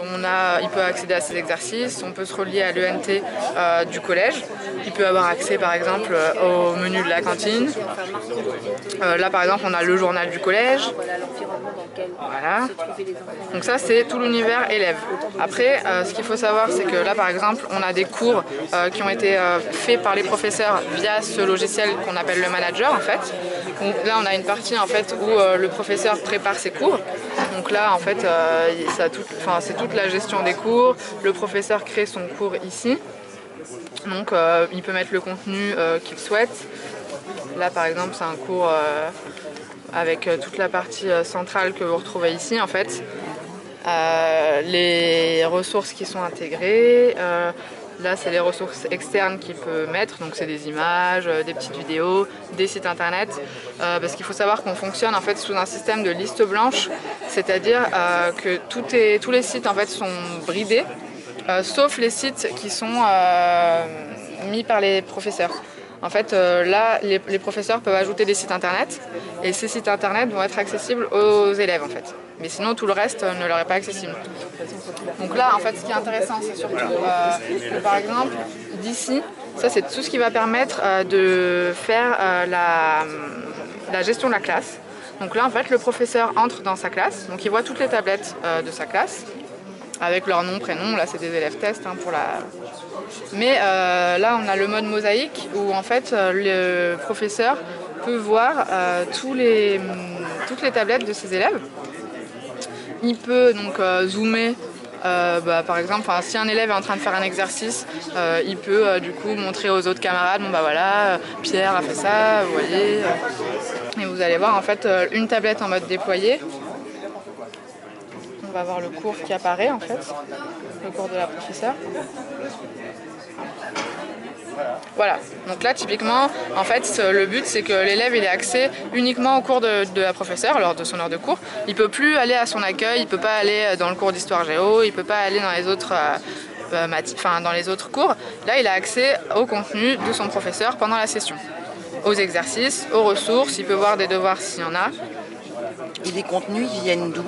Il peut accéder à ces exercices, on peut se relier à l'ENT du collège. Il peut avoir accès par exemple au menu de la cantine. Là par exemple on a le journal du collège. Voilà. Donc ça c'est tout l'univers élève. Après ce qu'il faut savoir c'est que là par exemple on a des cours qui ont été faits par les professeurs via ce logiciel qu'on appelle le manager en fait. Donc là on a une partie en fait où le professeur prépare ses cours. Donc là en fait c'est toute la gestion des cours. Le professeur crée son cours ici. Donc il peut mettre le contenu qu'il souhaite. Là par exemple c'est un cours avec toute la partie centrale que vous retrouvez ici en fait. Les ressources qui sont intégrées. Là c'est les ressources externes qu'il peut mettre, donc c'est des images, des petites vidéos, des sites internet. Parce qu'il faut savoir qu'on fonctionne en fait sous un système de liste blanche, c'est-à-dire que tous les sites en fait sont bridés, sauf les sites qui sont mis par les professeurs. En fait, là, les professeurs peuvent ajouter des sites internet et ces sites internet vont être accessibles aux élèves en fait. Mais sinon, tout le reste ne leur est pas accessible. Donc là, en fait, ce qui est intéressant, c'est surtout que par exemple, d'ici, ça c'est tout ce qui va permettre de faire la gestion de la classe. Donc là, en fait, le professeur entre dans sa classe, donc il voit toutes les tablettes de sa classe avec leur nom, prénom. Là, c'est des élèves tests pour la... Mais là, on a le mode mosaïque où en fait le professeur peut voir toutes les tablettes de ses élèves. Il peut donc zoomer. Par exemple, si un élève est en train de faire un exercice, il peut du coup montrer aux autres camarades, bon bah voilà, Pierre a fait ça, vous voyez. Et vous allez voir en fait une tablette en mode déployé. On va voir le cours qui apparaît en fait, le cours de la professeure. Voilà, donc là typiquement, en fait le but c'est que l'élève ait accès uniquement au cours de la professeure lors de son heure de cours. Il ne peut plus aller à son accueil, il ne peut pas aller dans le cours d'histoire géo, il ne peut pas aller dans les autres cours. Là il a accès au contenu de son professeur pendant la session, aux exercices, aux ressources, il peut voir des devoirs s'il y en a. Et les contenus, ils viennent d'où?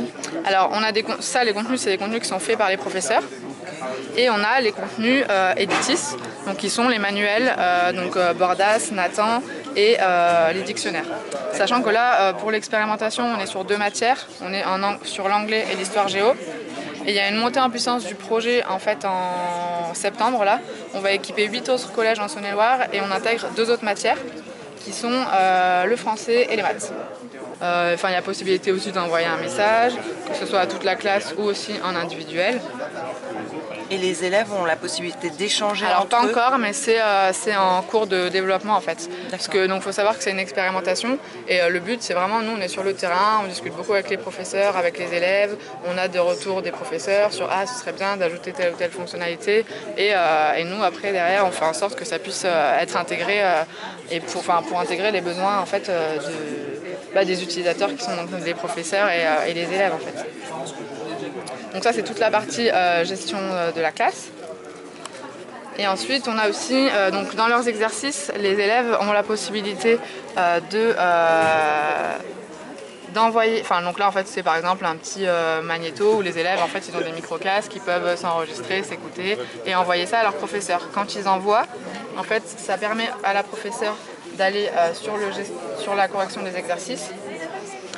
Alors on a les contenus, c'est des contenus qui sont faits par les professeurs. Et on a les contenus Editis, donc qui sont les manuels, Bordas, Nathan et les dictionnaires. Sachant que là, pour l'expérimentation, on est sur 2 matières, on est sur l'anglais et l'histoire géo. Et il y a une montée en puissance du projet en fait en septembre là. On va équiper 8 autres collèges en Saône-et-Loire et on intègre 2 autres matières qui sont le français et les maths. Il y a possibilité aussi d'envoyer un message, que ce soit à toute la classe ou aussi en individuel. Et les élèves ont la possibilité d'échanger entre eux? Alors pas encore, mais c'est en cours de développement en fait. Parce que donc faut savoir que c'est une expérimentation et le but c'est vraiment, nous on est sur le terrain, on discute beaucoup avec les professeurs, avec les élèves, on a des retours des professeurs sur ce serait bien d'ajouter telle ou telle fonctionnalité et nous après derrière on fait en sorte que ça puisse être intégré et pour intégrer les besoins en fait des utilisateurs qui sont donc les professeurs et les élèves en fait. Donc ça c'est toute la partie gestion de la classe. Et ensuite on a aussi, donc dans leurs exercices, les élèves ont la possibilité d'envoyer, donc là en fait c'est par exemple un petit magnéto où les élèves en fait ils ont des micro-casques qui peuvent s'enregistrer, s'écouter et envoyer ça à leur professeur. Quand ils envoient, en fait ça permet à la professeure d'aller sur la correction des exercices.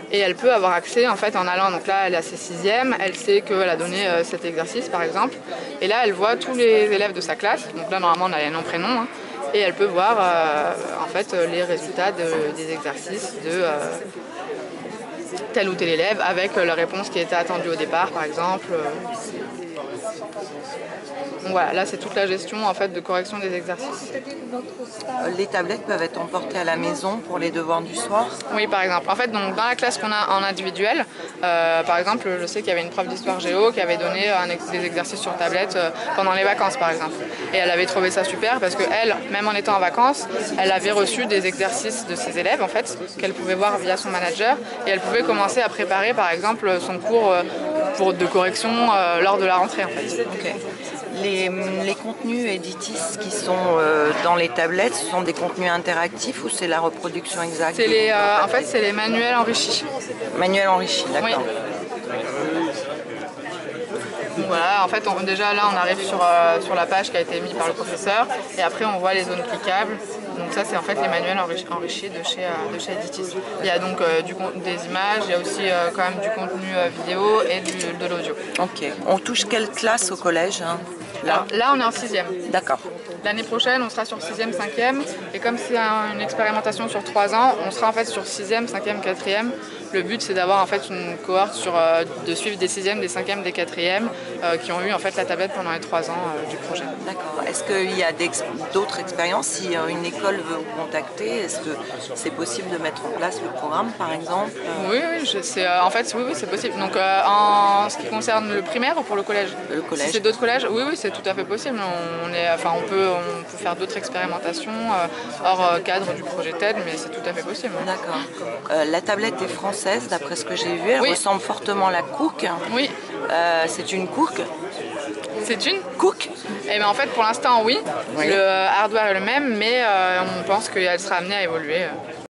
Et elle peut avoir accès en fait en allant, donc là elle a ses 6e, elle sait qu'elle a donné cet exercice par exemple. Et là elle voit tous les élèves de sa classe, donc là normalement on a les noms, prénoms, et elle peut voir en fait les résultats des exercices de tel ou tel élève avec la réponse qui était attendue au départ par exemple. Donc voilà, là c'est toute la gestion en fait de correction des exercices. Les tablettes peuvent être emportées à la maison pour les devoirs du soir? Oui, par exemple. En fait, donc, dans la classe qu'on a en individuel, par exemple, je sais qu'il y avait une prof d'histoire géo qui avait donné des exercices sur tablette pendant les vacances, par exemple. Et elle avait trouvé ça super parce qu'elle, même en étant en vacances, elle avait reçu des exercices de ses élèves, en fait, qu'elle pouvait voir via son manager. Et elle pouvait commencer à préparer, par exemple, son cours de correction lors de la rentrée, en fait. Okay. Les contenus Editis qui sont dans les tablettes, ce sont des contenus interactifs ou c'est la reproduction exacte? En fait, c'est les manuels enrichis. Manuels enrichis, d'accord. Oui. Donc voilà, en fait, déjà là, on arrive sur la page qui a été mise par le professeur et après, on voit les zones cliquables. Donc ça, c'est en fait les manuels enrichis de chez Editis. Il y a donc des images, il y a aussi quand même du contenu vidéo et de l'audio. Ok. On touche quelle classe au collège hein, là, on est en 6e. D'accord. L'année prochaine, on sera sur 6e, 5e. Et comme c'est une expérimentation sur 3 ans, on sera en fait sur 6e, 5e, 4e. Le but, c'est d'avoir en fait une cohorte de suivre des 6e, des 5e, des 4e qui ont eu en fait la tablette pendant les 3 ans du projet. D'accord. Est-ce qu'il y a d'autres expériences? Si une école veut vous contacter, est-ce que c'est possible de mettre en place le programme par exemple? Oui, en fait, oui, c'est possible. Donc en ce qui concerne le primaire ou pour le collège? Le collège. Si c'est d'autres collèges, oui, c'est tout à fait possible. On peut faire d'autres expérimentations hors cadre du projet TED, mais c'est tout à fait possible. D'accord. La tablette est française, d'après ce que j'ai vu. Elle ressemble fortement à la Cook. Oui. C'est une Cook. C'est une Cook. Et bien en fait, pour l'instant, oui. Le hardware est le même, mais on pense qu'elle sera amenée à évoluer.